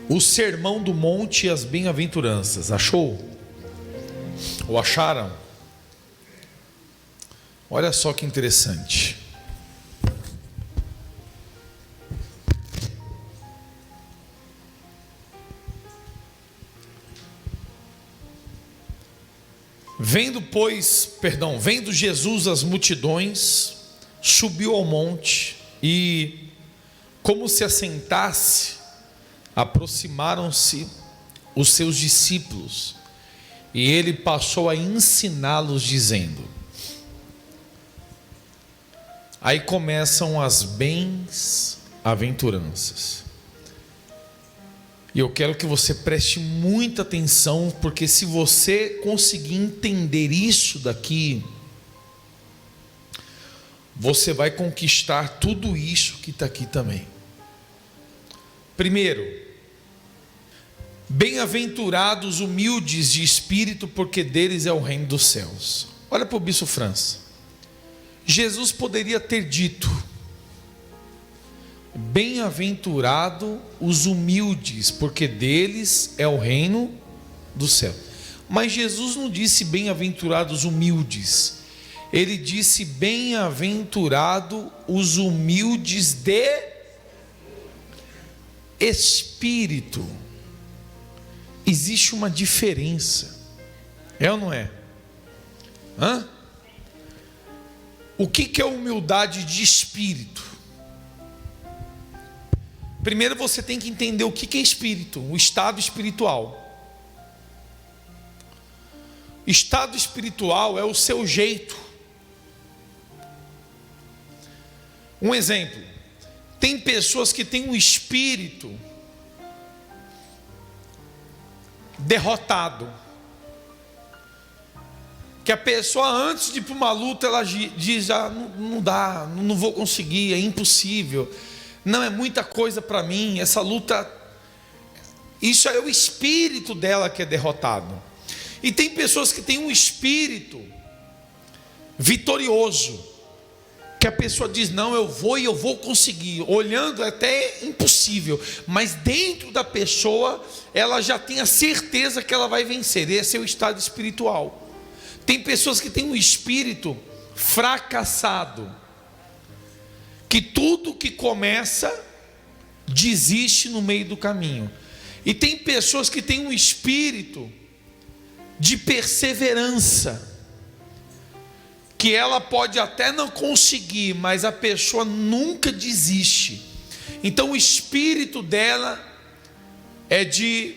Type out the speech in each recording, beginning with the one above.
o Sermão do Monte e as Bem-aventuranças. Achou? Ou acharam? Olha só que interessante. Vendo Jesus as multidões, subiu ao monte e, como se assentasse, aproximaram-se os seus discípulos e ele passou a ensiná-los dizendo. Aí começam as bem-aventuranças. E eu quero que você preste muita atenção, porque se você conseguir entender isso daqui, você vai conquistar tudo isso que está aqui também. Primeiro, bem-aventurados humildes de espírito, porque deles é o reino dos céus. Olha para o Bispo França. Jesus poderia ter dito: bem-aventurado os humildes, porque deles é o reino do céu. Mas Jesus não disse bem-aventurados humildes. Ele disse bem-aventurado os humildes de espírito. Existe uma diferença. É ou não é? O que é humildade de espírito? Primeiro você tem que entender o que é espírito, o estado espiritual. Estado espiritual é o seu jeito. Um exemplo: tem pessoas que têm um espírito derrotado, que a pessoa, antes de ir para uma luta, ela diz: não dá, não vou conseguir, é impossível, não, é muita coisa para mim, essa luta. Isso é o espírito dela que é derrotado. E tem pessoas que têm um espírito vitorioso, que a pessoa diz: não, eu vou e eu vou conseguir, olhando até impossível, mas dentro da pessoa ela já tem a certeza que ela vai vencer. Esse é o estado espiritual. Tem pessoas que têm um espírito fracassado, que tudo que começa desiste no meio do caminho. E tem pessoas que têm um espírito de perseverança, que ela pode até não conseguir, mas a pessoa nunca desiste. Então o espírito dela é de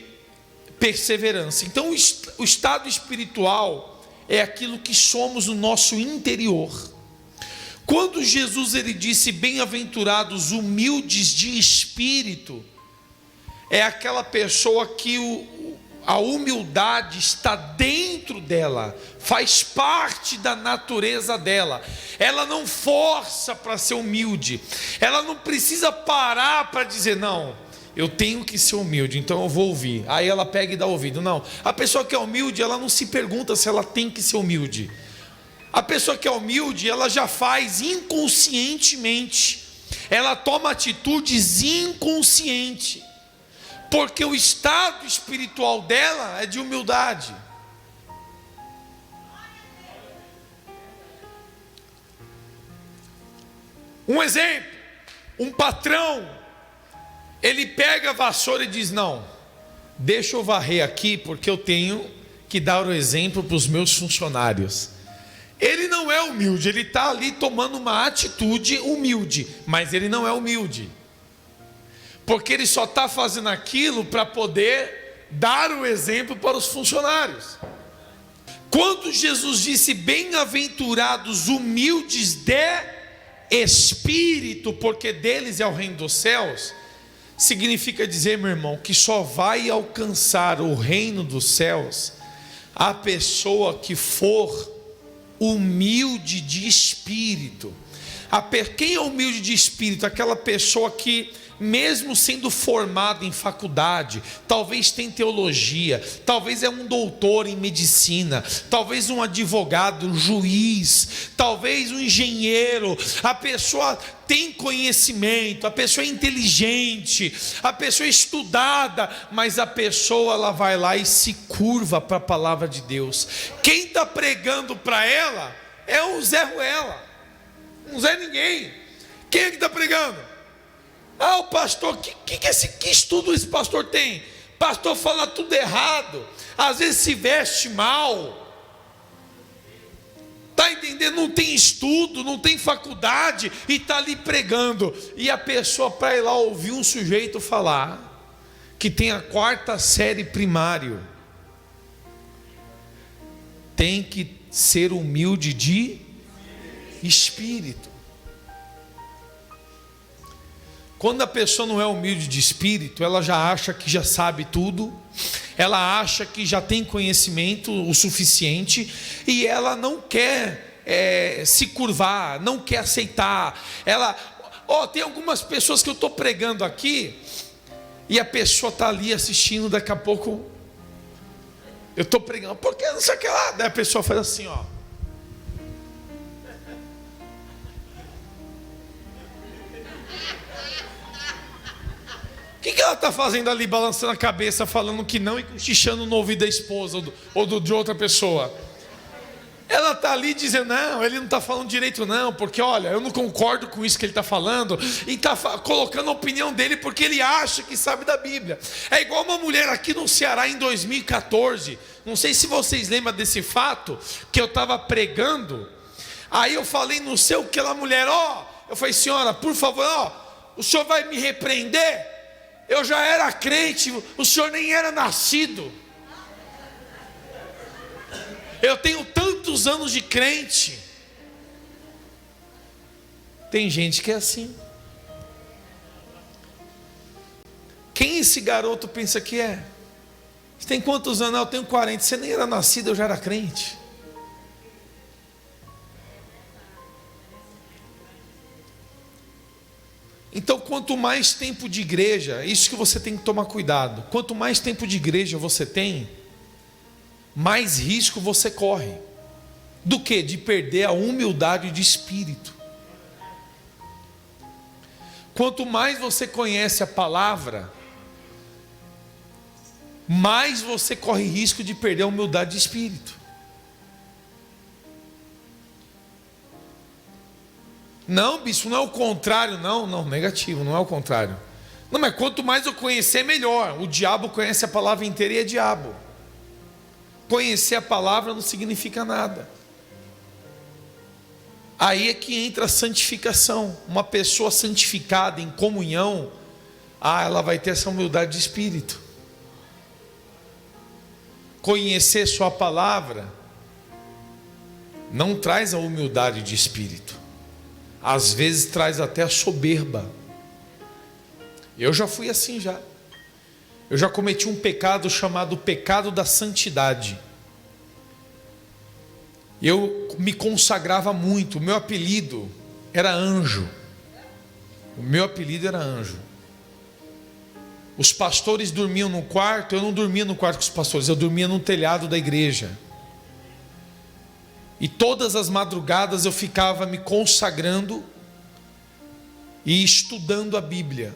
perseverança. Então o estado espiritual é aquilo que somos no nosso interior. Quando Jesus ele disse bem-aventurados humildes de espírito, é aquela pessoa que a humildade está dentro dela, faz parte da natureza dela. Ela não força para ser humilde, ela não precisa parar para dizer: não, eu tenho que ser humilde, então eu vou ouvir. Aí ela pega e dá ouvido. Não, a pessoa que é humilde, ela não se pergunta se ela tem que ser humilde. A pessoa que é humilde, ela já faz inconscientemente, ela toma atitudes inconscientes, porque o estado espiritual dela é de humildade. Um exemplo: um patrão, ele pega a vassoura e diz: não, deixa eu varrer aqui, porque eu tenho que dar o exemplo para os meus funcionários. Ele não é humilde, ele está ali tomando uma atitude humilde, mas ele não é humilde, porque ele só está fazendo aquilo para poder dar o exemplo para os funcionários. Quando Jesus disse bem-aventurados humildes de espírito, porque deles é o reino dos céus, significa dizer, meu irmão, que só vai alcançar o reino dos céus a pessoa que for humilde de espírito. Quem é humilde de espírito? Aquela pessoa que mesmo sendo formado em faculdade, talvez tem teologia, talvez é um doutor em medicina, talvez um advogado, um juiz, talvez um engenheiro, a pessoa tem conhecimento, a pessoa é inteligente, a pessoa é estudada, mas a pessoa ela vai lá e se curva para a palavra de Deus. Quem está pregando para ela é um Zé Ruela, um Zé Ninguém. Quem é que está pregando? Ah, o pastor, que estudo esse pastor tem? Pastor fala tudo errado, às vezes se veste mal. Está entendendo? Não tem estudo, não tem faculdade e está ali pregando. E a pessoa, para ir lá ouvir um sujeito falar que tem a 4ª série primário, tem que ser humilde de espírito. Quando a pessoa não é humilde de espírito, ela já acha que já sabe tudo, ela acha que já tem conhecimento o suficiente e ela não quer se curvar, não quer aceitar. Tem algumas pessoas que eu estou pregando aqui e a pessoa está ali assistindo, daqui a pouco eu estou pregando, porque não sei o que lá, daí a pessoa faz assim, ó. O que ela está fazendo ali, balançando a cabeça, falando que não e cochichando no ouvido da esposa ou de outra pessoa? Ela está ali dizendo, não, ele não está falando direito não, porque olha, eu não concordo com isso que ele está falando, e está colocando a opinião dele porque ele acha que sabe da Bíblia. É igual uma mulher aqui no Ceará em 2014, não sei se vocês lembram desse fato, que eu estava pregando, aí eu falei não sei o que, aquela mulher, eu falei, senhora, por favor, o senhor vai me repreender? Eu já era crente, o senhor nem era nascido. Eu tenho tantos anos de crente. Tem gente que é assim. Quem esse garoto pensa que é? Você tem quantos anos? Eu tenho 40. Você nem era nascido, eu já era crente. Então, quanto mais tempo de igreja, isso que você tem que tomar cuidado. Quanto mais tempo de igreja você tem, mais risco você corre. Do que? De perder a humildade de espírito. Quanto mais você conhece a palavra, mais você corre risco de perder a humildade de espírito. Não, bispo, não é o contrário, não, negativo, não é o contrário. Não, mas quanto mais eu conhecer, melhor. O diabo conhece a palavra inteira e é diabo. Conhecer a palavra não significa nada. Aí é que entra a santificação. Uma pessoa santificada em comunhão, ela vai ter essa humildade de espírito. Conhecer sua palavra não traz a humildade de espírito. Às vezes traz até a soberba. Eu já fui assim já. Eu já cometi um pecado chamado pecado da santidade. Eu me consagrava muito. O meu apelido era Anjo. O meu apelido era Anjo. Os pastores dormiam no quarto. Eu não dormia no quarto com os pastores. Eu dormia no telhado da igreja. E todas as madrugadas eu ficava me consagrando e estudando a Bíblia.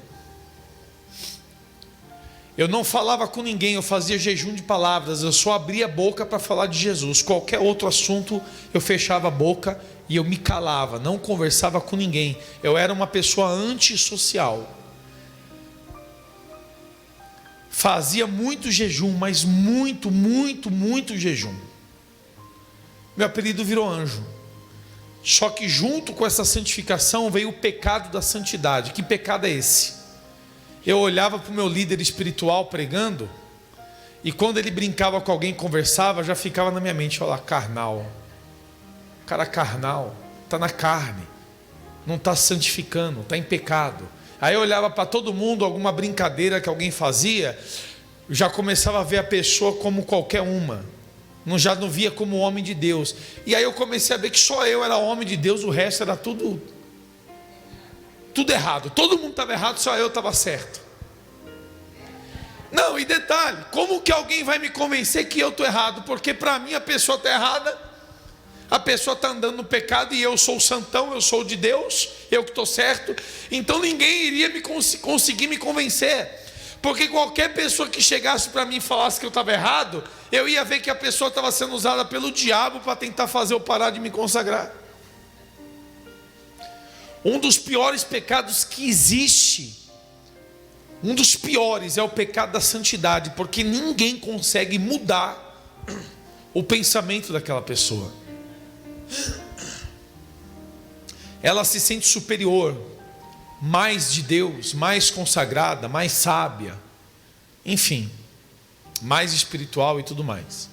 Eu não falava com ninguém, eu fazia jejum de palavras, eu só abria a boca para falar de Jesus. Qualquer outro assunto eu fechava a boca e eu me calava, não conversava com ninguém. Eu era uma pessoa antissocial. Fazia muito jejum, mas muito jejum. Meu apelido virou Anjo. Só que junto com essa santificação veio o pecado da santidade. Que pecado é esse? Eu olhava para o meu líder espiritual pregando, e quando ele brincava com alguém, conversava, já ficava na minha mente, olha lá, carnal. O cara carnal, está na carne, não está santificando, está em pecado. Aí eu olhava para todo mundo, alguma brincadeira que alguém fazia, já começava a ver a pessoa como qualquer uma. Já não via como homem de Deus. E aí eu comecei a ver que só eu era homem de Deus, o resto era tudo tudo errado, todo mundo estava errado, só eu estava certo. Não, e detalhe, como que alguém vai me convencer que eu estou errado? Porque para mim a pessoa está errada, a pessoa está andando no pecado e eu sou o santão, eu sou de Deus, eu que estou certo. Então ninguém iria conseguir me convencer, porque qualquer pessoa que chegasse para mim e falasse que eu estava errado, eu ia ver que a pessoa estava sendo usada pelo diabo para tentar fazer eu parar de me consagrar. Um dos piores pecados que existe, um dos piores é o pecado da santidade, porque ninguém consegue mudar o pensamento daquela pessoa. Ela se sente superior, mais de Deus, mais consagrada, mais sábia, enfim, mais espiritual e tudo mais.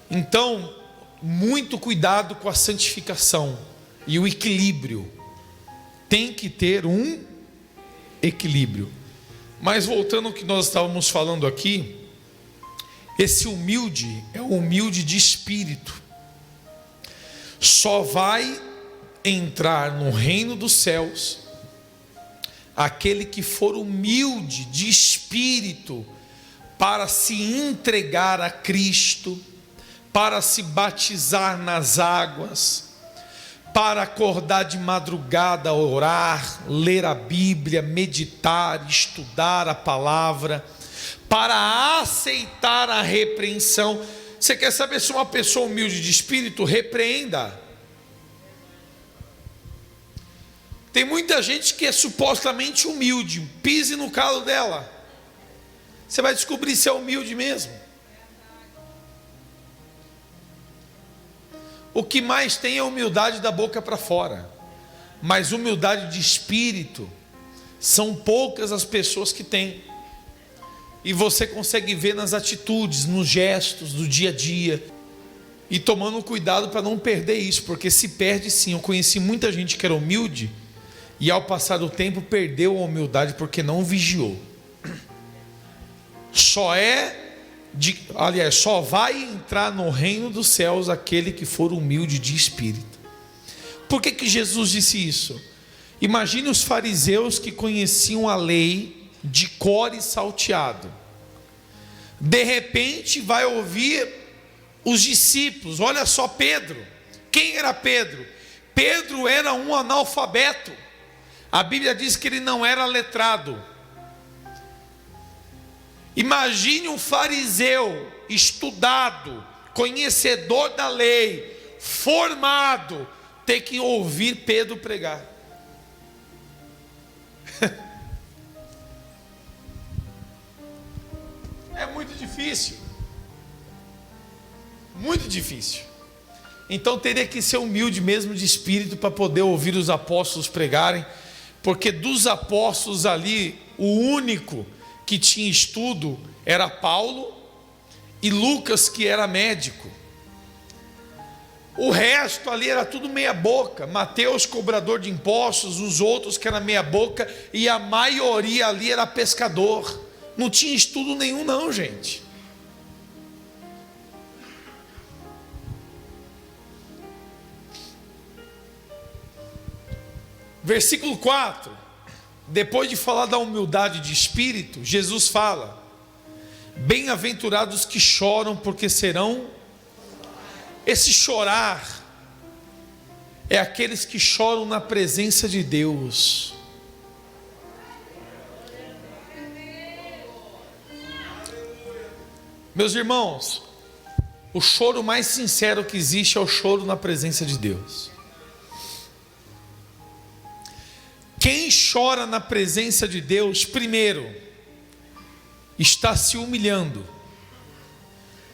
Então, muito cuidado com a santificação e o equilíbrio. Tem que ter um equilíbrio. Mas voltando ao que nós estávamos falando aqui, esse humilde é o humilde de espírito. Só vai entrar no reino dos céus aquele que for humilde de espírito, para se entregar a Cristo, para se batizar nas águas, para acordar de madrugada, orar, ler a Bíblia, meditar, estudar a palavra, para aceitar a repreensão. Você quer saber se uma pessoa humilde de espírito? Repreenda. Tem muita gente que é supostamente humilde, pise no calo dela, você vai descobrir se é humilde mesmo. O que mais tem é humildade da boca para fora, mas humildade de espírito são poucas as pessoas que têm. E você consegue ver nas atitudes, nos gestos do dia a dia, e tomando cuidado para não perder isso, porque se perde sim. Eu conheci muita gente que era humilde e ao passar do tempo perdeu a humildade porque não vigiou. Só vai entrar no reino dos céus aquele que for humilde de espírito. Por que Jesus disse isso? Imagine os fariseus que conheciam a lei de cor e salteado. De repente vai ouvir os discípulos. Olha só Pedro. Quem era Pedro? Pedro era um analfabeto. A Bíblia diz que ele não era letrado. Imagine um fariseu estudado, conhecedor da lei, formado, ter que ouvir Pedro pregar. É muito difícil. Muito difícil. Então teria que ser humilde mesmo de espírito para poder ouvir os apóstolos pregarem, porque dos apóstolos ali, o único que tinha estudo era Paulo e Lucas, que era médico. O resto ali era tudo meia boca. Mateus, cobrador de impostos, os outros que era meia boca, e a maioria ali era pescador. Não tinha estudo nenhum não, gente. Versículo 4, depois de falar da humildade de espírito, Jesus fala: bem-aventurados que choram, porque serão... Esse chorar é aqueles que choram na presença de Deus. Meus irmãos, o choro mais sincero que existe é o choro na presença de Deus. Quem chora na presença de Deus, primeiro, está se humilhando.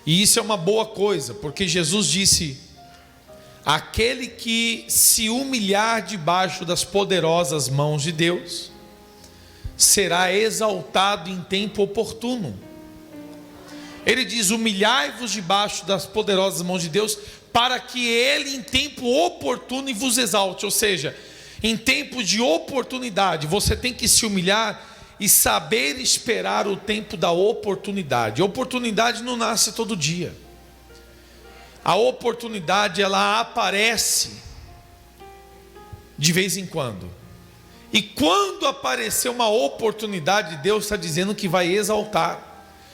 E isso é uma boa coisa, porque Jesus disse: aquele que se humilhar debaixo das poderosas mãos de Deus, será exaltado em tempo oportuno. Ele diz: humilhai-vos debaixo das poderosas mãos de Deus, para que Ele em tempo oportuno vos exalte. Ou seja, em tempo de oportunidade, você tem que se humilhar e saber esperar o tempo da oportunidade. A oportunidade não nasce todo dia. A oportunidade, ela aparece de vez em quando. E quando aparecer uma oportunidade, Deus está dizendo que vai exaltar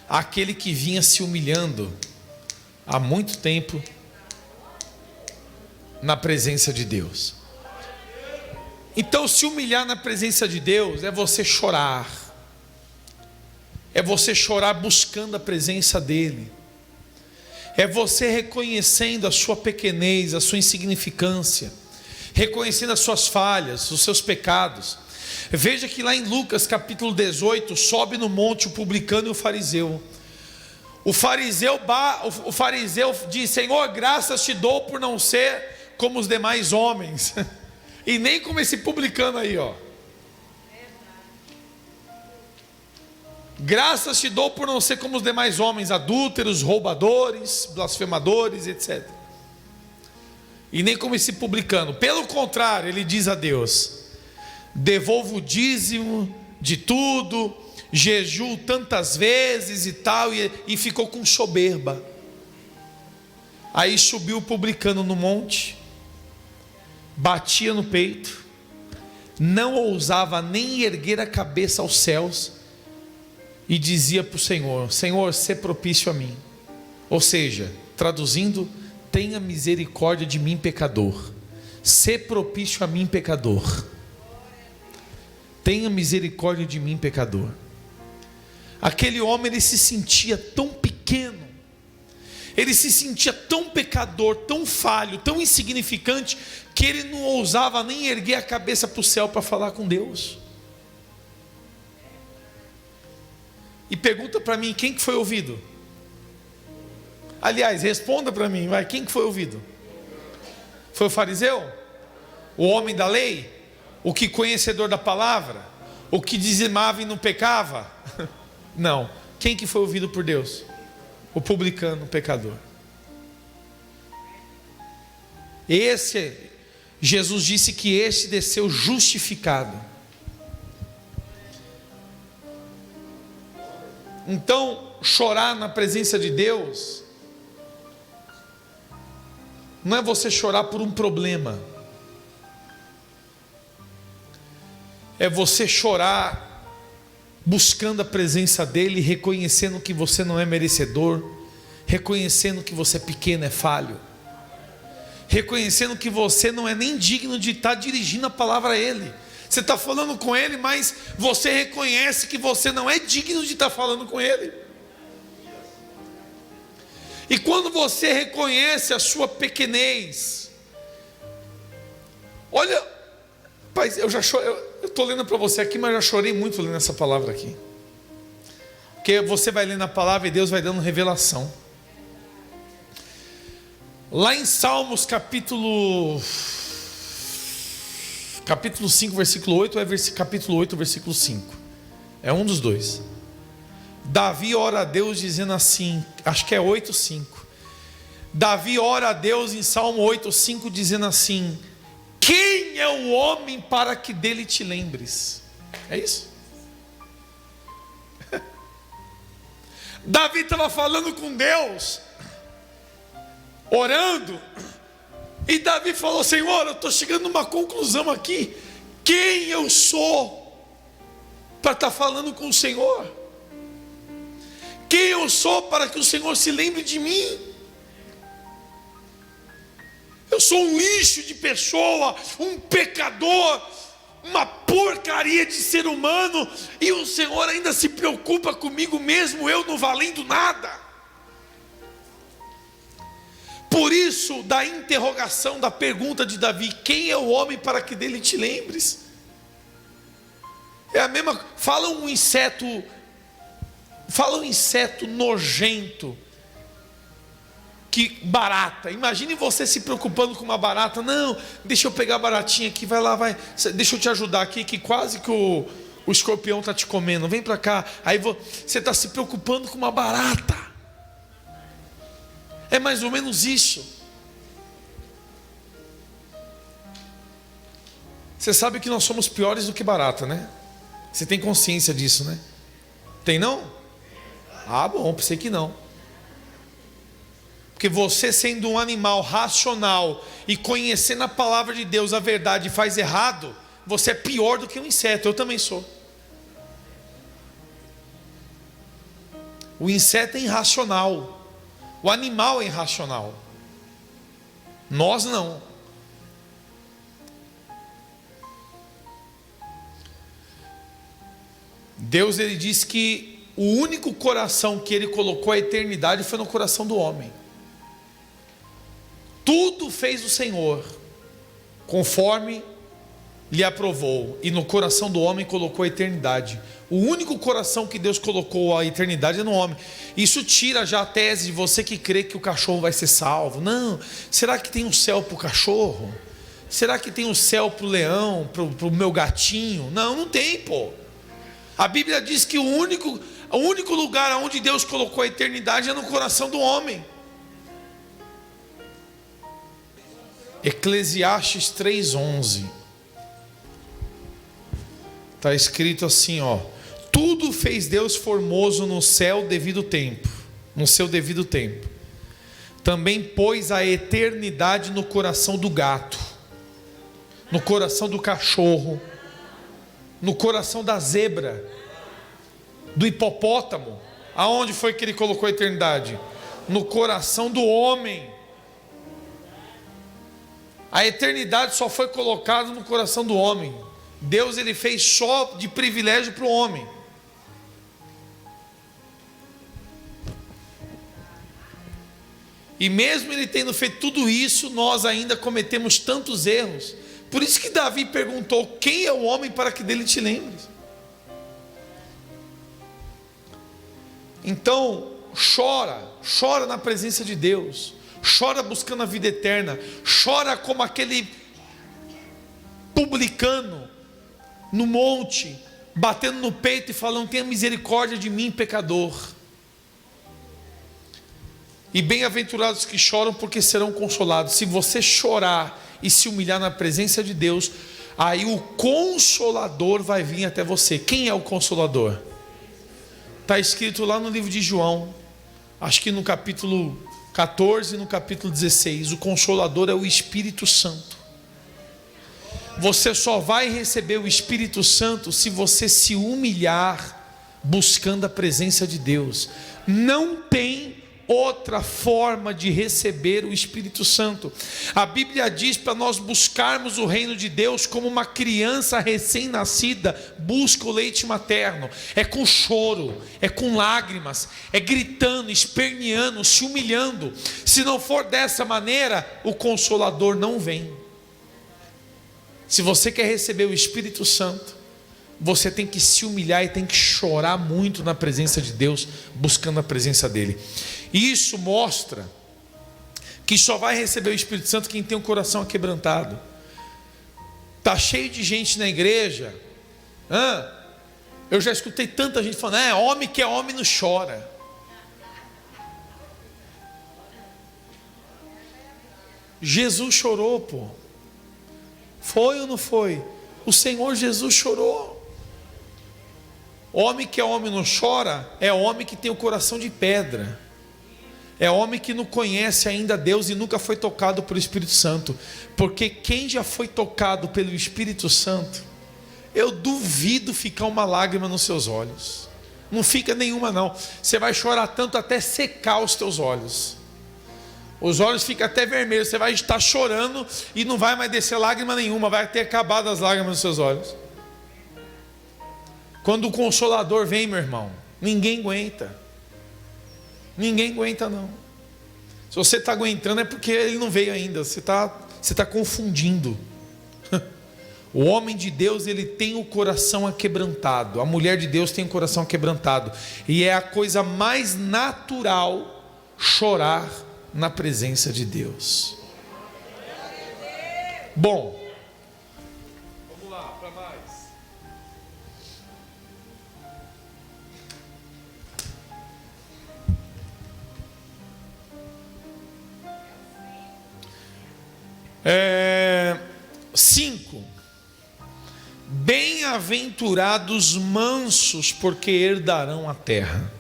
aquele que vinha se humilhando há muito tempo na presença de Deus. Então, se humilhar na presença de Deus é você chorar. É você chorar buscando a presença dEle. É você reconhecendo a sua pequenez, a sua insignificância, reconhecendo as suas falhas, os seus pecados. Veja que lá em Lucas capítulo 18, sobe no monte o publicano e o fariseu. O fariseu diz: Senhor, graças te dou por não ser como os demais homens. E nem como esse publicano aí, ó. Graças te dou por não ser como os demais homens, adúlteros, roubadores, blasfemadores, etc. E nem como esse publicano. Pelo contrário, ele diz a Deus: devolvo o dízimo de tudo, jejuo tantas vezes e tal, e ficou com soberba. Aí subiu o publicano no monte, batia no peito, não ousava nem erguer a cabeça aos céus, e dizia para o Senhor: Senhor, sê propício a mim. Ou seja, traduzindo, tenha misericórdia de mim, pecador. Sê propício a mim, pecador. Tenha misericórdia de mim, pecador. Aquele homem, ele se sentia tão pequeno, ele se sentia tão pecador, tão falho, tão insignificante, que ele não ousava nem erguer a cabeça para o céu para falar com Deus. E pergunta para mim, quem que foi ouvido? Aliás, responda para mim, vai, quem que foi ouvido? Foi o fariseu? O homem da lei? O que conhecedor da palavra? O que dizimava e não pecava? Não. Quem que foi ouvido por Deus? O publicano, o pecador. Jesus disse que este desceu justificado. Então, chorar na presença de Deus não é você chorar por um problema, é você chorar buscando a presença dEle, reconhecendo que você não é merecedor, reconhecendo que você é pequeno, é falho, reconhecendo que você não é nem digno de estar dirigindo a palavra a Ele. Você está falando com Ele, mas você reconhece que você não é digno de estar falando com Ele. E quando você reconhece a sua pequenez, olha, pai, eu estou lendo para você aqui, mas já chorei muito lendo essa palavra aqui. Porque você vai lendo a palavra e Deus vai dando revelação. Lá em Salmos capítulo 5, versículo 8, ou é capítulo 8, versículo 5? É um dos dois. Davi ora a Deus dizendo assim, acho que é 8, 5. Davi ora a Deus em Salmo 8, 5, dizendo assim: quem é o homem para que dele te lembres? É isso? Davi estava falando com Deus, orando, e Davi falou: Senhor, eu estou chegando numa conclusão aqui. Quem eu sou para estar falando com o Senhor? Quem eu sou para que o Senhor se lembre de mim? Eu sou um lixo de pessoa, um pecador, uma porcaria de ser humano, e o Senhor ainda se preocupa comigo, mesmo eu não valendo nada. Por isso, da interrogação, da pergunta de Davi: quem é o homem para que dele te lembres? É a mesma, fala um inseto nojento, que barata. Imagine você se preocupando com uma barata. Não, deixa eu pegar a baratinha aqui, vai lá, vai, deixa eu te ajudar aqui, que quase que o escorpião está te comendo, vem para cá. Aí você está se preocupando com uma barata. É mais ou menos isso. Você sabe que nós somos piores do que barata, né? Você tem consciência disso, né? Tem não? Ah, bom, pensei que não. Porque Porque você, sendo um animal racional e conhecendo a palavra de Deus, a verdade, faz errado, você é pior do que um inseto. Eu também sou. O inseto é irracional, o animal é irracional, nós não. Deus, ele diz que o único coração que ele colocou a eternidade foi no coração do homem. Tudo fez o Senhor conforme lhe aprovou, e no coração do homem colocou a eternidade. O único coração que Deus colocou a eternidade é no homem. Isso tira já a tese de você que crê que o cachorro vai ser salvo. Não, será que tem um céu para o cachorro? Será que tem um céu para o leão, para o meu gatinho? Não, não tem, pô. A Bíblia diz que o único lugar onde Deus colocou a eternidade é no coração do homem. Eclesiastes 3:11. Está escrito assim, ó: tudo fez Deus formoso no céu devido tempo, no seu devido tempo. Também pôs a eternidade no coração do gato, no coração do cachorro, no coração da zebra, do hipopótamo. Aonde foi que ele colocou a eternidade? No coração do homem. A eternidade só foi colocada no coração do homem. Deus, ele fez só de privilégio para o homem. E mesmo ele tendo feito tudo isso, nós ainda cometemos tantos erros. Por isso que Davi perguntou: quem é o homem para que dele te lembres? Então, chora na presença de Deus, chora buscando a vida eterna, chora como aquele publicano no monte, batendo no peito e falando: tenha misericórdia de mim, pecador. E bem-aventurados que choram, porque serão consolados. Se você chorar e se humilhar na presença de Deus, aí o Consolador vai vir até você. Quem é o Consolador? Está escrito lá no livro de João, acho que no capítulo 14 e no capítulo 16, o Consolador é o Espírito Santo. Você só vai receber o Espírito Santo se você se humilhar buscando a presença de Deus. Não tem outra forma de receber o Espírito Santo. A Bíblia diz para nós buscarmos o reino de Deus como uma criança recém-nascida busca o leite materno. É com choro, é com lágrimas, é gritando, esperneando, se humilhando. Se não for dessa maneira, o Consolador não vem. Se você quer receber o Espírito Santo, você tem que se humilhar e tem que chorar muito na presença de Deus, buscando a presença dele. E isso mostra que só vai receber o Espírito Santo quem tem o coração aquebrantado. Está cheio de gente na igreja. Eu já escutei tanta gente falando: homem que é homem não chora. Jesus chorou, pô. Foi ou não foi? O Senhor Jesus chorou. Homem que é homem não chora é homem que tem o coração de pedra. É homem que não conhece ainda Deus e nunca foi tocado pelo Espírito Santo. Porque quem já foi tocado pelo Espírito Santo, eu duvido ficar uma lágrima nos seus olhos. Não fica nenhuma não. Você vai chorar tanto até secar os teus olhos. Os olhos ficam até vermelhos. Você vai estar chorando e não vai mais descer lágrima nenhuma. Vai ter acabado as lágrimas nos seus olhos. Quando o Consolador vem, meu irmão, ninguém aguenta. Ninguém aguenta não. Se você está aguentando é porque ele não veio ainda. Você está confundindo. O homem de Deus, ele tem o coração aquebrantado. A mulher de Deus tem o coração aquebrantado. E é a coisa mais natural chorar na presença de Deus. Bom, vamos lá, para mais. Cinco. Bem-aventurados mansos, porque herdarão a terra.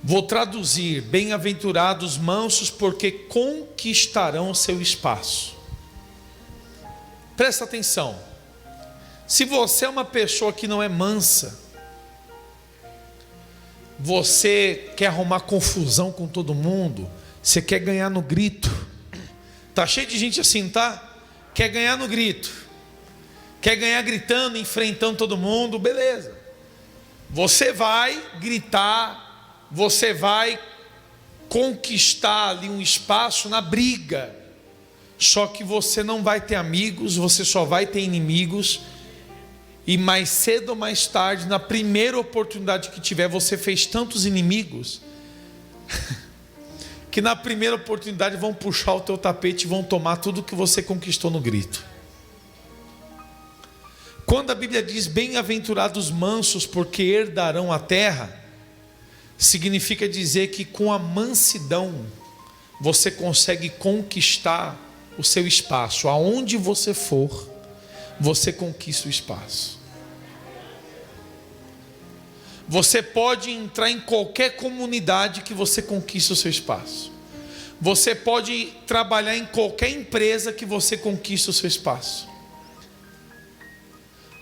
Vou traduzir: bem-aventurados mansos, porque conquistarão seu espaço. Presta atenção. Se você é uma pessoa que não é mansa, você quer arrumar confusão com todo mundo, você quer ganhar no grito. Tá cheio de gente assim, tá? Quer ganhar no grito, quer ganhar gritando, enfrentando todo mundo, beleza. Você vai gritar, você vai conquistar ali um espaço na briga. Só que você não vai ter amigos, você só vai ter inimigos. E mais cedo ou mais tarde, na primeira oportunidade que tiver, você fez tantos inimigos que na primeira oportunidade vão puxar o teu tapete e vão tomar tudo que você conquistou no grito. Quando a Bíblia diz bem-aventurados mansos, porque herdarão a terra, significa dizer que com a mansidão você consegue conquistar o seu espaço. Aonde você for, você conquista o espaço. Você pode entrar em qualquer comunidade que você conquista o seu espaço. Você pode trabalhar em qualquer empresa que você conquista o seu espaço.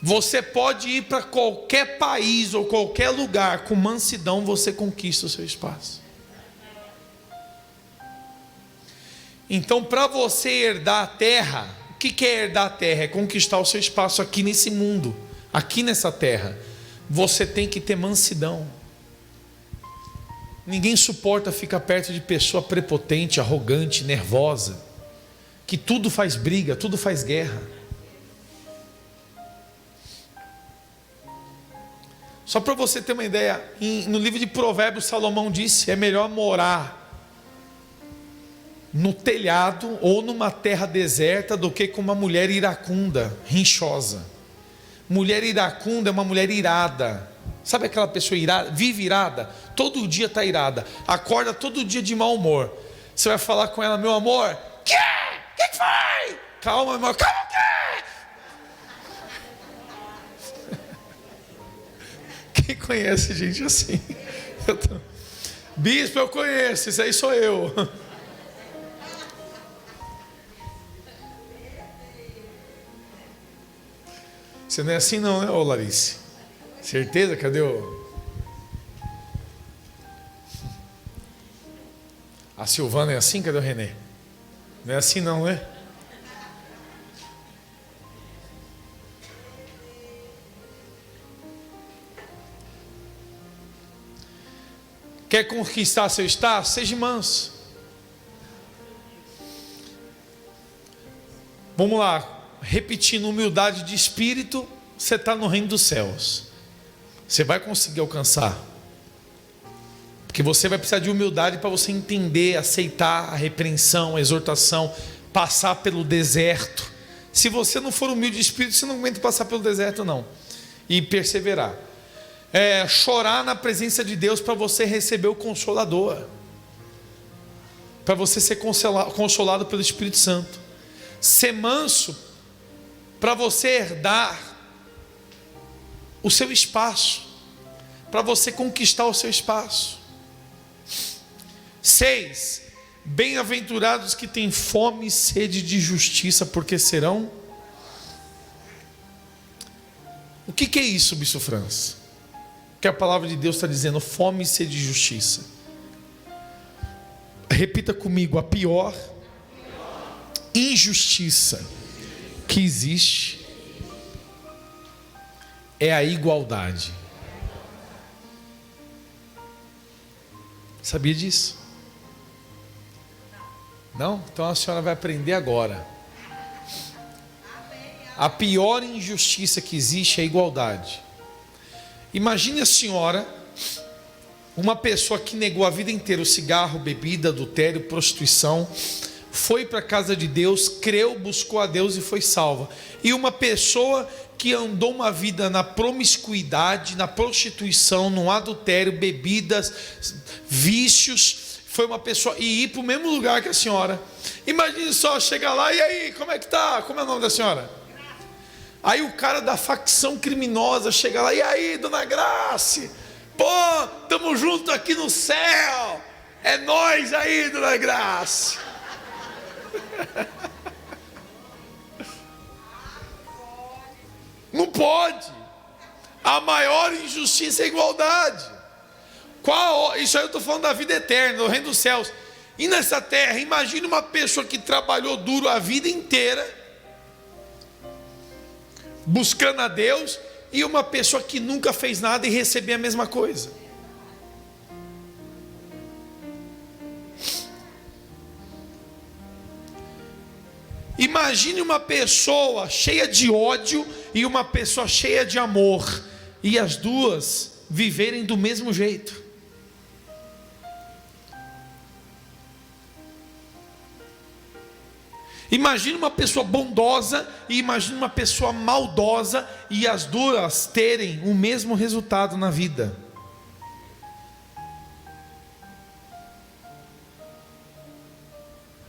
Você pode ir para qualquer país ou qualquer lugar, com mansidão você conquista o seu espaço. Então, para você herdar a terra, o que é herdar a terra? É conquistar o seu espaço aqui nesse mundo, aqui nessa terra. Você tem que ter mansidão. Ninguém suporta ficar perto de pessoa prepotente, arrogante, nervosa, que tudo faz briga, tudo faz guerra. Só para você ter uma ideia, no livro de Provérbios, Salomão disse: é melhor morar no telhado ou numa terra deserta do que com uma mulher iracunda, rinchosa. Mulher iracunda é uma mulher irada. Sabe aquela pessoa irada, vive irada, todo dia está irada, acorda todo dia de mau humor. Você vai falar com ela: meu amor, que foi? Calma, meu amor, calma, o quê? Quem conhece gente assim? Bispo, eu conheço, isso aí sou eu. Você não é assim não, né, ô Larice? Certeza? Cadê a Silvana é assim? Cadê o Renê? Não é assim não, né? Quer conquistar seu estado? Seja manso. Vamos lá, repetindo: humildade de espírito, você está no reino dos céus. Você vai conseguir alcançar, porque você vai precisar de humildade para você entender, aceitar a repreensão, a exortação, passar pelo deserto. Se você não for humilde de espírito, você não aguenta passar pelo deserto não, e perseverar. Chorar na presença de Deus para você receber o Consolador, para você ser consolado pelo Espírito Santo. Ser manso para você herdar o seu espaço, para você conquistar o seu espaço. 6. Bem-aventurados que têm fome e sede de justiça, porque serão... O que é isso, Bispo França? Que a palavra de Deus está dizendo: fome e sede de justiça. Repita comigo: a pior injustiça que existe é a igualdade. Sabia disso? Não? Então a senhora vai aprender agora. A pior injustiça que existe é a igualdade. Imagine a senhora, uma pessoa que negou a vida inteira o cigarro, bebida, adultério, prostituição, foi para a casa de Deus, creu, buscou a Deus e foi salva. E uma pessoa que andou uma vida na promiscuidade, na prostituição, no adultério, bebidas, vícios, foi uma pessoa, e ir para o mesmo lugar que a senhora. Imagine só, chegar lá: e aí, como é que tá? Como é o nome da senhora? Aí o cara da facção criminosa chega lá: e aí, dona Grace, Pô, estamos juntos aqui no céu. É nós aí, dona Graça. Não pode. A maior injustiça é a igualdade. Isso aí eu estou falando da vida eterna, do reino dos céus. E nessa terra, imagine uma pessoa que trabalhou duro a vida inteira, buscando a Deus, e uma pessoa que nunca fez nada e receber a mesma coisa. Imagine uma pessoa cheia de ódio e uma pessoa cheia de amor, e as duas viverem do mesmo jeito. Imagine uma pessoa bondosa e imagine uma pessoa maldosa, e as duas terem o mesmo resultado na vida.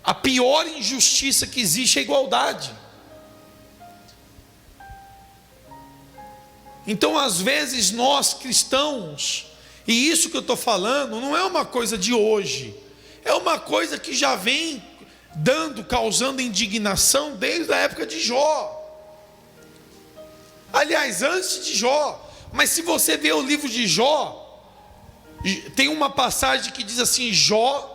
A pior injustiça que existe é a igualdade. Então, às vezes, nós cristãos, e isso que eu estou falando, não é uma coisa de hoje, é uma coisa que já vem causando indignação desde a época de Jó. Aliás, antes de Jó. Mas se você ver o livro de Jó, tem uma passagem que diz assim: Jó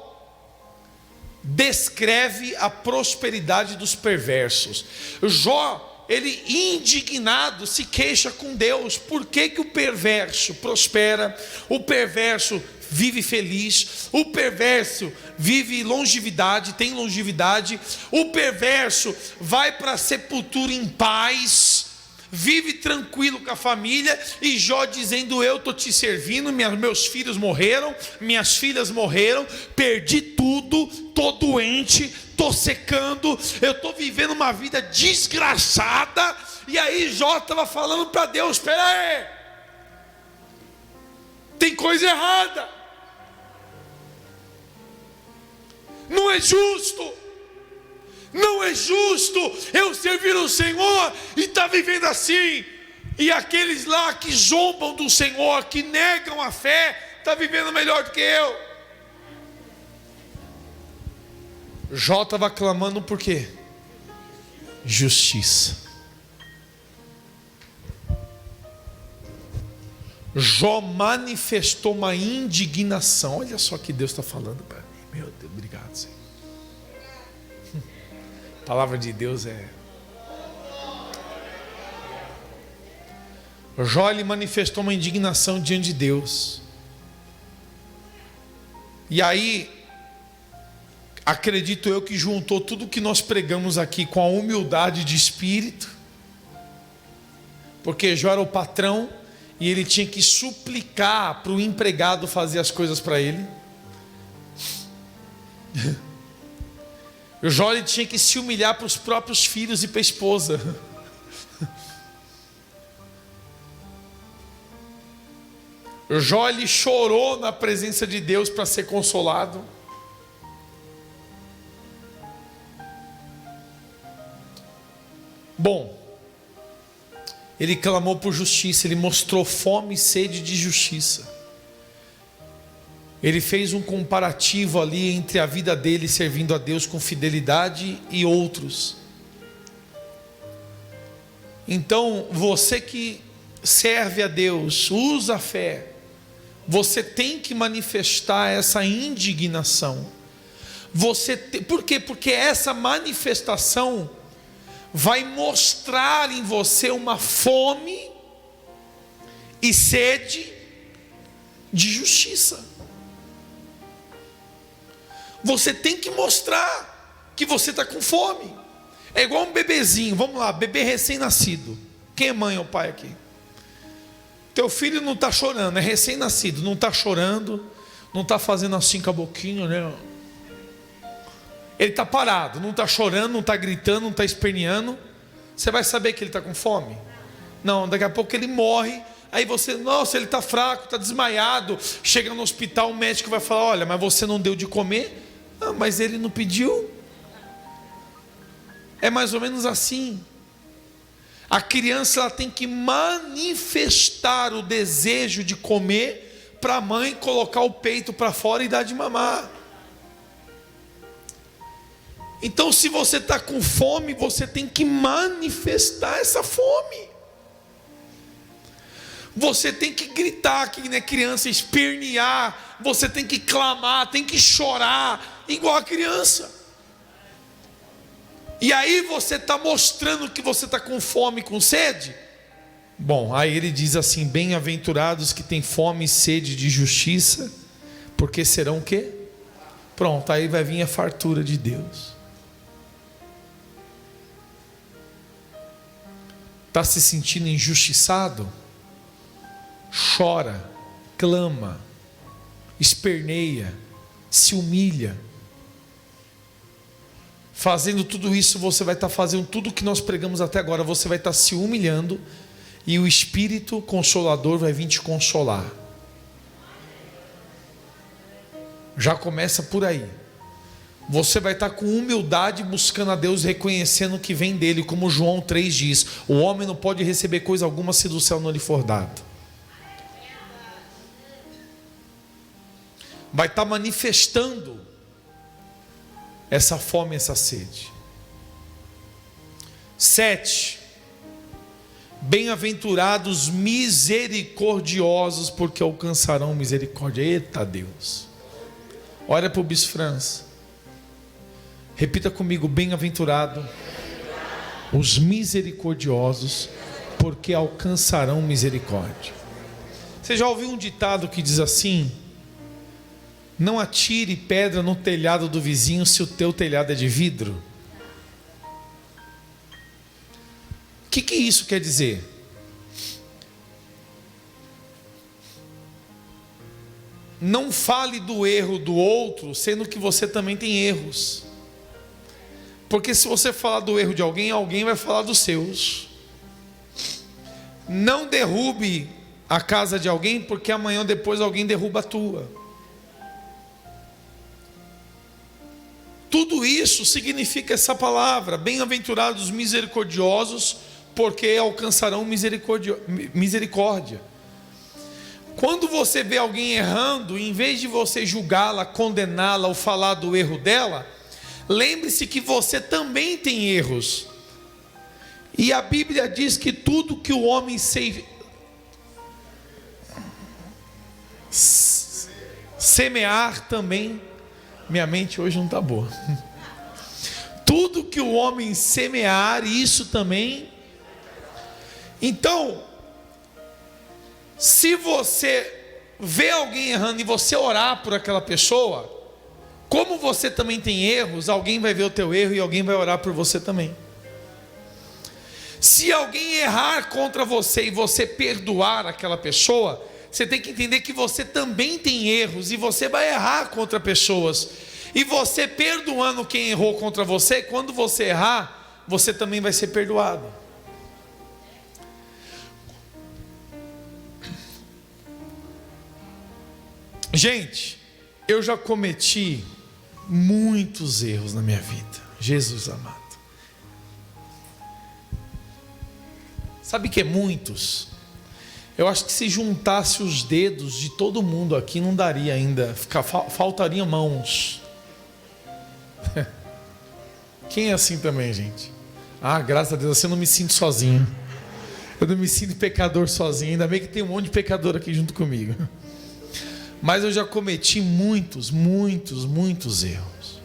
descreve a prosperidade dos perversos. Jó, ele indignado se queixa com Deus. Por que que o perverso prospera? O perverso vive feliz, o perverso vive longevidade, tem longevidade, o perverso vai para a sepultura em paz, vive tranquilo com a família. E Jó dizendo: eu estou te servindo, meus filhos morreram, minhas filhas morreram, perdi tudo, estou doente, estou secando, eu estou vivendo uma vida desgraçada. E aí Jó estava falando para Deus: espera aí, tem coisa errada. Não é justo, não é justo eu servir o Senhor e estar vivendo assim, e aqueles lá que zombam do Senhor, que negam a fé, estão vivendo melhor do que eu. Jó estava clamando por quê? Justiça. Jó manifestou uma indignação. Olha só que Deus está falando para mim. Meu Deus, obrigado, Senhor. A palavra de Deus é... Jó, ele manifestou uma indignação diante de Deus. E aí, acredito eu que juntou tudo que nós pregamos aqui com a humildade de espírito, porque Jó era o patrão e ele tinha que suplicar para o empregado fazer as coisas para ele. O Jó, ele tinha que se humilhar para os próprios filhos e para a esposa. O Jó, ele chorou na presença de Deus para ser consolado. Bom, ele clamou por justiça, ele mostrou fome e sede de justiça. Ele fez um comparativo ali entre a vida dele servindo a Deus com fidelidade e outros. Então, você que serve a Deus, usa a fé, você tem que manifestar essa indignação. Por quê? Porque essa manifestação vai mostrar em você uma fome e sede de justiça. Você tem que mostrar que você está com fome. É igual um bebezinho, vamos lá, bebê recém-nascido. Quem é mãe ou pai aqui? Teu filho não está chorando, é recém-nascido, não está chorando, não está fazendo assim com a boquinha, né? Ele está parado, não está chorando, não está gritando, não está esperneando. Você vai saber que ele está com fome? Não, daqui a pouco ele morre. Aí você, nossa, ele está fraco, está desmaiado. Chega no hospital, o médico vai falar: olha, mas você não deu de comer? Ah, mas ele não pediu. É mais ou menos assim. A criança, ela tem que manifestar o desejo de comer para a mãe colocar o peito para fora e dar de mamar. Então, se você está com fome, você tem que manifestar essa fome. Você tem que gritar aqui, né, criança, espernear. Você tem que clamar, tem que chorar, igual a criança. E aí você está mostrando que você está com fome, com sede. Bom, aí ele diz assim: bem-aventurados que têm fome e sede de justiça, porque serão o quê? Pronto, aí vai vir a fartura de Deus. Está se sentindo injustiçado? Chora, clama, esperneia, se humilha. Fazendo tudo isso, você vai estar fazendo tudo o que nós pregamos até agora. Você vai estar se humilhando e o Espírito Consolador vai vir te consolar. Já começa por aí. Você vai estar com humildade buscando a Deus, reconhecendo o que vem dele, como João 3 diz: o homem não pode receber coisa alguma se do céu não lhe for dado. Vai estar manifestando essa fome, essa sede. 7. Bem-aventurados misericordiosos, porque alcançarão misericórdia. Eita Deus. Olha para o Bispo Franz. Repita comigo: bem-aventurado os misericordiosos, porque alcançarão misericórdia. Você já ouviu um ditado que diz assim: não atire pedra no telhado do vizinho se o teu telhado é de vidro? O que isso quer dizer? Não fale do erro do outro, sendo que você também tem erros. Porque se você falar do erro de alguém, alguém vai falar dos seus. Não derrube a casa de alguém, porque amanhã ou depois alguém derruba a tua. Tudo isso significa essa palavra: bem-aventurados misericordiosos, porque alcançarão misericórdia. Quando você vê alguém errando, em vez de você julgá-la, condená-la ou falar do erro dela, lembre-se que você também tem erros. E a Bíblia diz que tudo que o homem semear também. Minha mente hoje não está boa. Tudo que o homem semear, isso também. Então, se você vê alguém errando e você orar por aquela pessoa, como você também tem erros, alguém vai ver o teu erro e alguém vai orar por você também. Se alguém errar contra você e você perdoar aquela pessoa, você tem que entender que você também tem erros e você vai errar contra pessoas. E você perdoando quem errou contra você, quando você errar, você também vai ser perdoado. Gente, eu já cometi muitos erros na minha vida. Jesus amado. Sabe que é muitos? Eu acho que se juntasse os dedos de todo mundo aqui, não daria ainda. Faltariam mãos. Quem é assim também, gente? Ah, graças a Deus, assim eu não me sinto sozinho. Eu não me sinto pecador sozinho. Ainda bem que tem um monte de pecador aqui junto comigo. Mas eu já cometi muitos erros.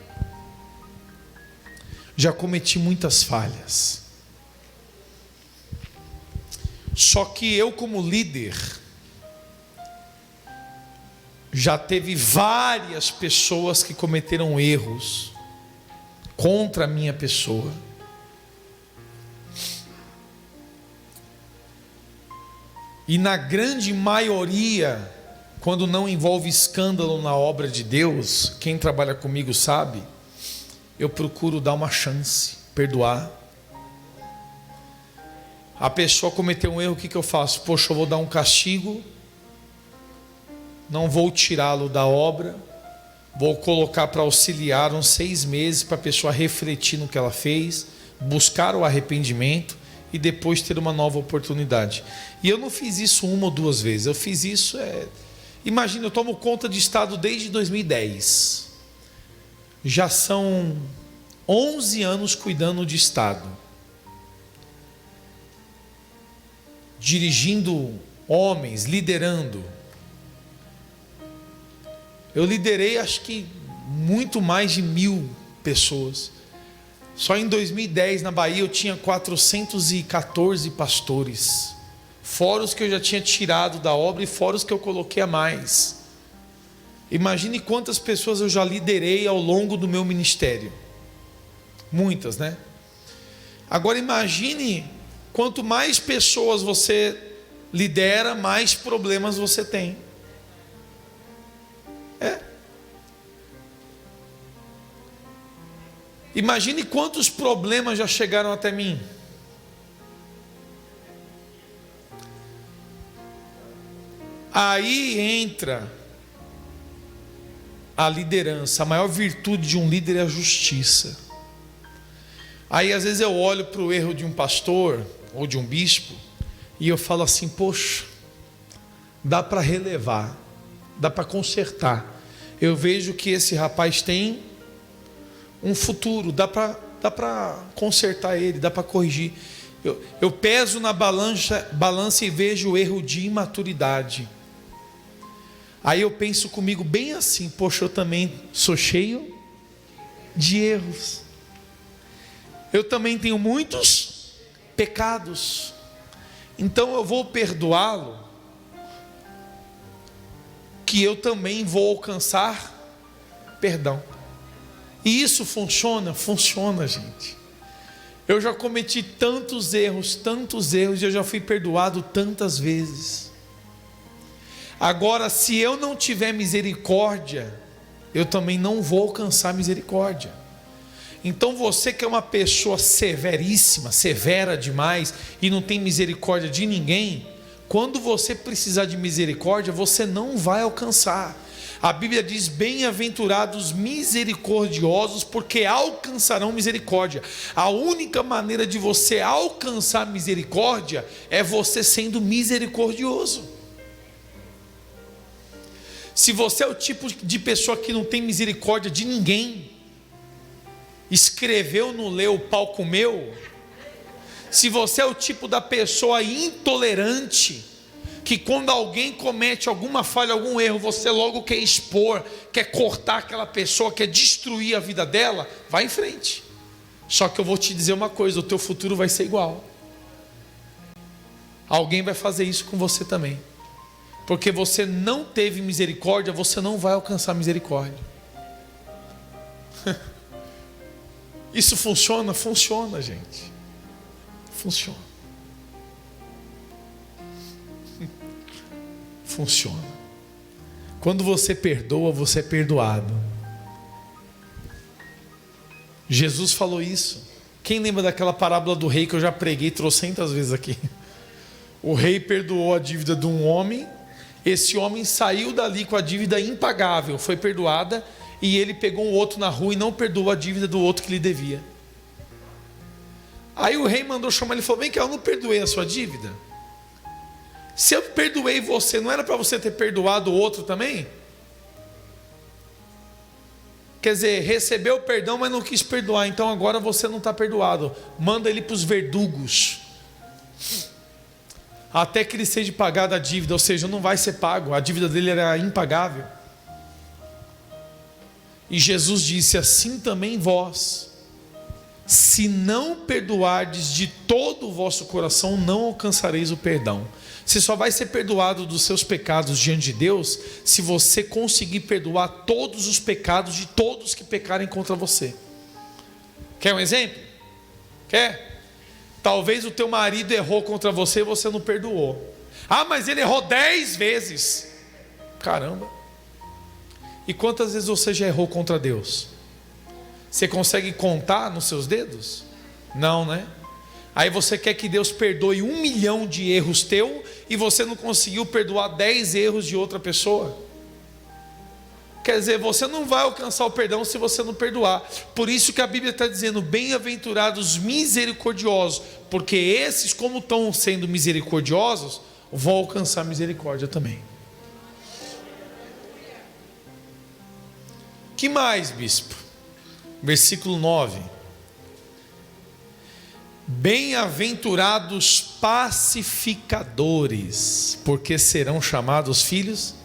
Já cometi muitas falhas. Só que eu, como líder, já teve várias pessoas que cometeram erros contra a minha pessoa. E na grande maioria, quando não envolve escândalo na obra de Deus, quem trabalha comigo sabe, eu procuro dar uma chance, perdoar. A pessoa cometeu um erro, o que eu faço? Poxa, eu vou dar um castigo, não vou tirá-lo da obra, vou colocar para auxiliar uns 6 meses para a pessoa refletir no que ela fez, buscar o arrependimento e depois ter uma nova oportunidade. E eu não fiz isso 1 ou 2 vezes, eu fiz isso Imagina, eu tomo conta de estado desde 2010. Já são 11 anos cuidando de estado. Dirigindo homens, liderando. Eu liderei acho que muito mais de 1000 pessoas. Só em 2010 na Bahia eu tinha 414 pastores. Fora os que eu já tinha tirado da obra e fora os que eu coloquei a mais. Imagine quantas pessoas eu já liderei ao longo do meu ministério. Muitas, né? Agora imagine, quanto mais pessoas você lidera, mais problemas você tem. Imagine quantos problemas já chegaram até mim. Aí entra a liderança. A maior virtude de um líder é a justiça. Aí às vezes eu olho para o erro de um pastor ou de um bispo e eu falo assim: poxa, dá para relevar, dá para consertar. Eu vejo que esse rapaz tem um futuro, dá para consertar ele, dá para corrigir. Eu peso na balança e vejo o erro de imaturidade. Aí eu penso comigo bem assim: poxa, eu também sou cheio de erros. Eu também tenho muitos pecados. Então eu vou perdoá-lo, que eu também vou alcançar perdão. E isso funciona? Funciona, gente. Eu já cometi tantos erros, e eu já fui perdoado tantas vezes. Agora, se eu não tiver misericórdia, eu também não vou alcançar misericórdia. Então você que é uma pessoa severíssima, severa demais e não tem misericórdia de ninguém, quando você precisar de misericórdia, você não vai alcançar. A Bíblia diz: bem-aventurados misericordiosos, porque alcançarão misericórdia. A única maneira de você alcançar misericórdia é você sendo misericordioso. Se você é o tipo de pessoa que não tem misericórdia de ninguém, escreveu, não leu, o pau comeu. Se você é o tipo da pessoa intolerante, que quando alguém comete alguma falha, algum erro, você logo quer expor, quer cortar aquela pessoa, quer destruir a vida dela, vai em frente. Só que eu vou te dizer uma coisa: o teu futuro vai ser igual. Alguém vai fazer isso com você também. Porque você não teve misericórdia, você não vai alcançar misericórdia. Isso funciona? Funciona, gente. Funciona. Funciona. Quando você perdoa, você é perdoado. Jesus falou isso. Quem lembra daquela parábola do rei que eu já preguei trocentas vezes aqui? O rei perdoou a dívida de um homem. Esse homem saiu dali com a dívida impagável, foi perdoada, e ele pegou um outro na rua e não perdoou a dívida do outro que lhe devia. Aí o rei mandou chamar ele e falou: vem cá, eu não perdoei a sua dívida? Se eu perdoei você, não era para você ter perdoado o outro também? Quer dizer, recebeu o perdão, mas não quis perdoar, então agora você não está perdoado. Manda ele para os verdugos, até que ele seja pagado a dívida. Ou seja, não vai ser pago, a dívida dele era impagável. E Jesus disse: assim também vós, se não perdoardes de todo o vosso coração, não alcançareis o perdão. Você só vai ser perdoado dos seus pecados diante de Deus se você conseguir perdoar todos os pecados de todos que pecarem contra você. Quer um exemplo? Quer? Talvez o teu marido errou contra você e você não perdoou. Ah, mas ele errou 10 vezes. Caramba. E quantas vezes você já errou contra Deus? Você consegue contar nos seus dedos? Não, né? Aí você quer que Deus perdoe 1 milhão de erros teu e você não conseguiu perdoar 10 erros de outra pessoa? Quer dizer, você não vai alcançar o perdão se você não perdoar. Por isso que a Bíblia está dizendo: bem-aventurados misericordiosos, porque esses, como estão sendo misericordiosos, vão alcançar misericórdia também. Que mais, bispo? Versículo 9. Bem-aventurados pacificadores, porque serão chamados filhos.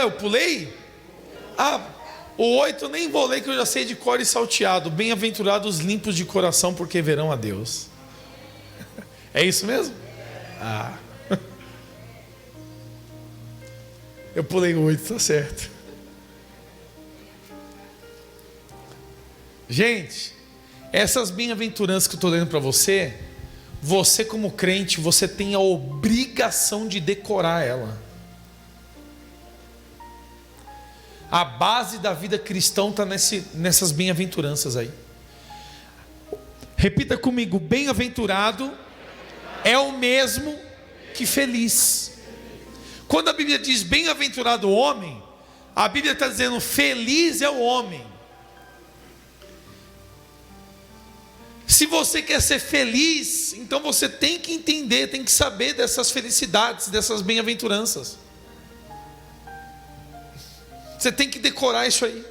Eu pulei? O 8 eu nem vou ler, que eu já sei de cor e salteado. Bem-aventurados limpos de coração, porque verão a Deus. É isso mesmo? Eu pulei o 8, tá certo. Gente, essas bem-aventuranças que eu estou lendo para você, você como crente, você tem a obrigação de decorar ela. A base da vida cristã está nessas bem-aventuranças aí. Repita comigo: bem-aventurado é o mesmo que feliz. Quando a Bíblia diz bem-aventurado o homem, a Bíblia está dizendo feliz é o homem. Se você quer ser feliz, então você tem que entender, tem que saber dessas felicidades, dessas bem-aventuranças. Você tem que decorar isso aí.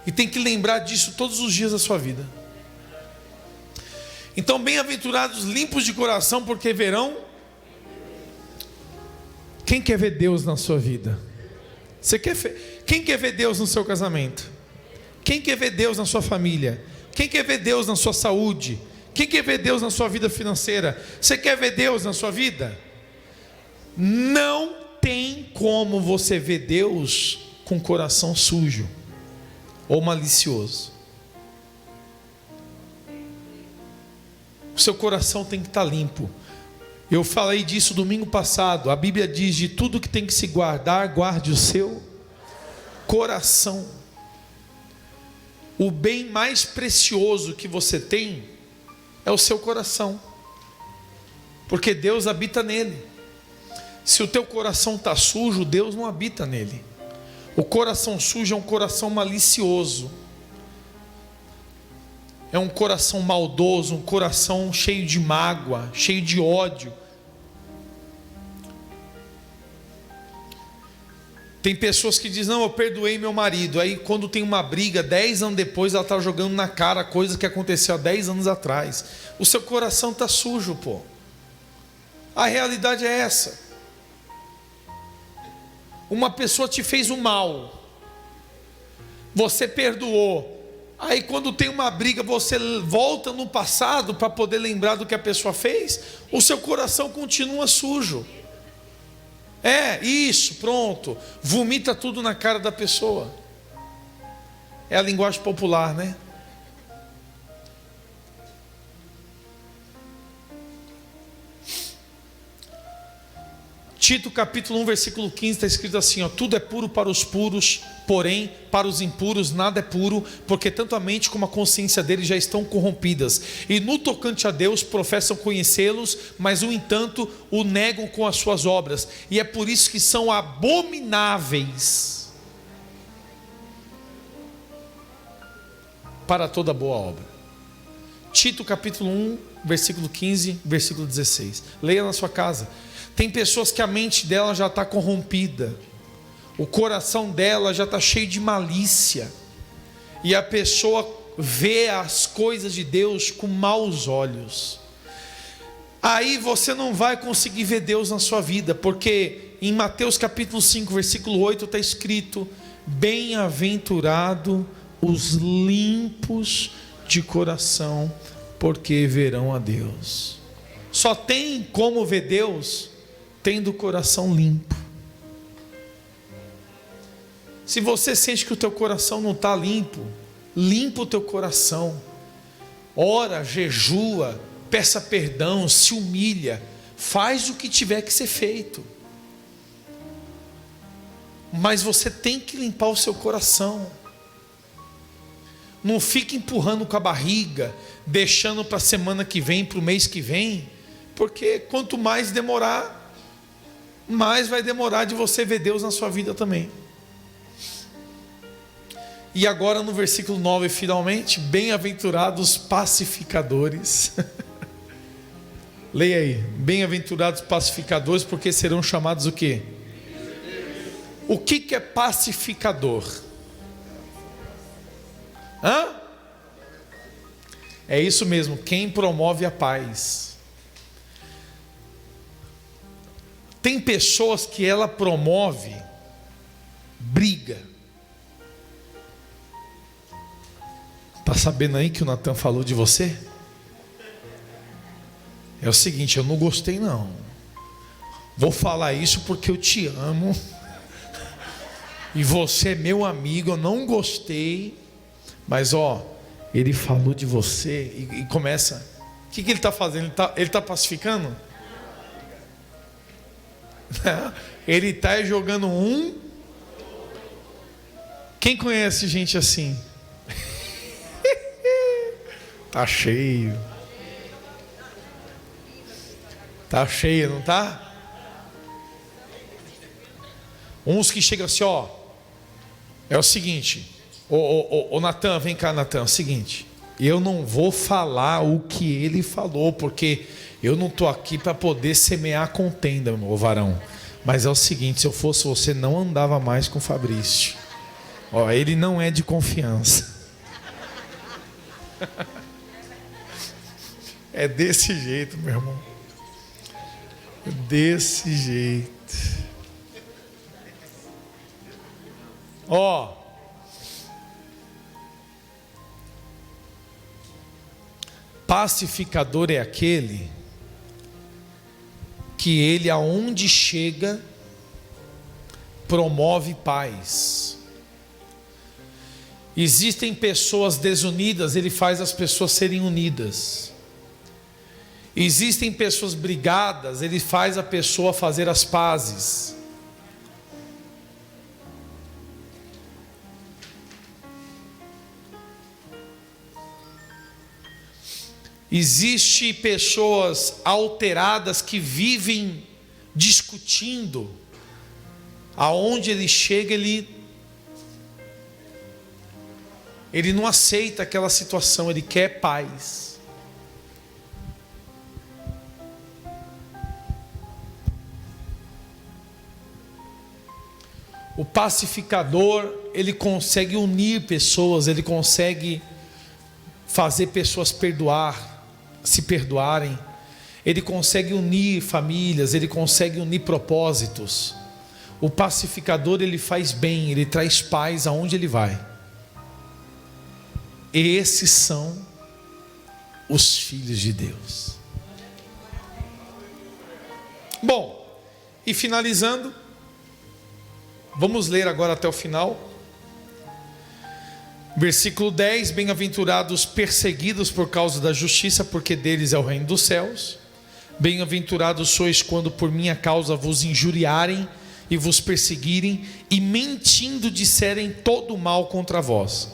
E tem que lembrar disso todos os dias da sua vida. Então, bem-aventurados limpos de coração, porque verão. Quem quer ver Deus na sua vida? Quem quer ver Deus no seu casamento? Quem quer ver Deus na sua família? Quem quer ver Deus na sua saúde? Quem quer ver Deus na sua vida financeira? Você quer ver Deus na sua vida? Não tem como você ver Deus com coração sujo ou malicioso. O seu coração tem que estar limpo. Eu falei disso domingo passado. A Bíblia diz: de tudo que tem que se guardar, guarde o seu coração. O bem mais precioso que você tem é o seu coração, porque Deus habita nele. Se o teu coração está sujo, Deus não habita nele. O coração sujo é um coração malicioso, é um coração maldoso, um coração cheio de mágoa, cheio de ódio. Tem pessoas que dizem: não, eu perdoei meu marido. Aí quando tem uma briga, 10 anos depois, ela está jogando na cara coisa que aconteceu há 10 anos atrás. O seu coração está sujo, pô. A realidade é essa. Uma pessoa te fez um mal, você perdoou. Aí quando tem uma briga, você volta no passado para poder lembrar do que a pessoa fez. O seu coração continua sujo. Isso, pronto. Vomita tudo na cara da pessoa. É a linguagem popular, né? Tito capítulo 1 versículo 15 está escrito assim: tudo é puro para os puros, porém para os impuros nada é puro, porque tanto a mente como a consciência deles já estão corrompidas, e no tocante a Deus professam conhecê-los, mas no entanto o negam com as suas obras, e é por isso que são abomináveis para toda boa obra. Tito capítulo 1 versículo 15, versículo 16. Leia na sua casa. Tem pessoas que a mente dela já está corrompida, o coração dela já está cheio de malícia, e a pessoa vê as coisas de Deus com maus olhos. Aí você não vai conseguir ver Deus na sua vida, porque em Mateus capítulo 5 versículo 8 está escrito: bem-aventurado os limpos de coração, porque verão a Deus. Só tem como ver Deus tendo o coração limpo. Se você sente que o teu coração não está limpo, limpa o teu coração. Ora, jejua, peça perdão, se humilha, faz o que tiver que ser feito. Mas você tem que limpar o seu coração. Não fique empurrando com a barriga, deixando para a semana que vem, para o mês que vem, porque quanto mais demorar, mais vai demorar de você ver Deus na sua vida também. E agora no versículo 9, finalmente: bem-aventurados pacificadores. Leia aí: bem-aventurados pacificadores, porque serão chamados o quê? O que é pacificador? É isso mesmo, quem promove a paz. Tem pessoas que ela promove briga. Tá sabendo aí que o Natan falou de você? É o seguinte, eu não gostei não. Vou falar isso porque eu te amo. E você é meu amigo, eu não gostei. Mas ele falou de você e começa. O que ele está fazendo? Ele tá pacificando? Ele está jogando um. Quem conhece gente assim? Tá cheio. Tá cheio, não tá? Uns que chegam assim, é o seguinte, ô Natan, vem cá, Natan, é o seguinte, eu não vou falar o que ele falou, porque eu não estou aqui para poder semear contenda, meu varão. Mas é o seguinte, se eu fosse você, não andava mais com o Fabrício. Ele não é de confiança. É desse jeito, meu irmão. Desse jeito. Pacificador é aquele que ele aonde chega promove paz. Existem pessoas desunidas, ele faz as pessoas serem unidas. Existem pessoas brigadas, ele faz a pessoa fazer as pazes. Existem pessoas alteradas que vivem discutindo. Aonde ele chega, ele não aceita aquela situação, ele quer paz. O pacificador, ele consegue unir pessoas, ele consegue fazer pessoas se perdoarem, ele consegue unir famílias, ele consegue unir propósitos. O pacificador, ele faz bem, ele traz paz aonde ele vai. Esses são os filhos de Deus. Bom, e finalizando, vamos ler agora até o final. Versículo 10: bem-aventurados perseguidos por causa da justiça, porque deles é o reino dos céus. Bem-aventurados sois quando por minha causa vos injuriarem e vos perseguirem, e mentindo disserem todo mal contra vós.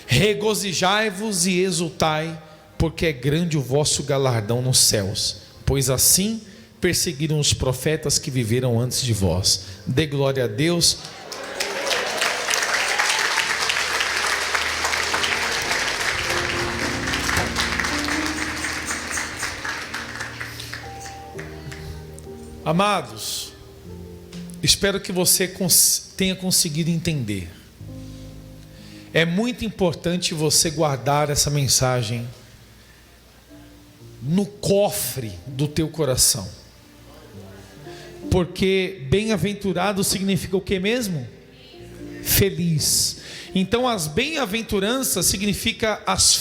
Regozijai-vos e exultai, porque é grande o vosso galardão nos céus, pois assim perseguiram os profetas que viveram antes de vós. Dê glória a Deus. Amados, espero que você tenha conseguido entender. É muito importante você guardar essa mensagem no cofre do teu coração. Porque bem-aventurado significa o que mesmo? Feliz. Então as bem-aventuranças significa as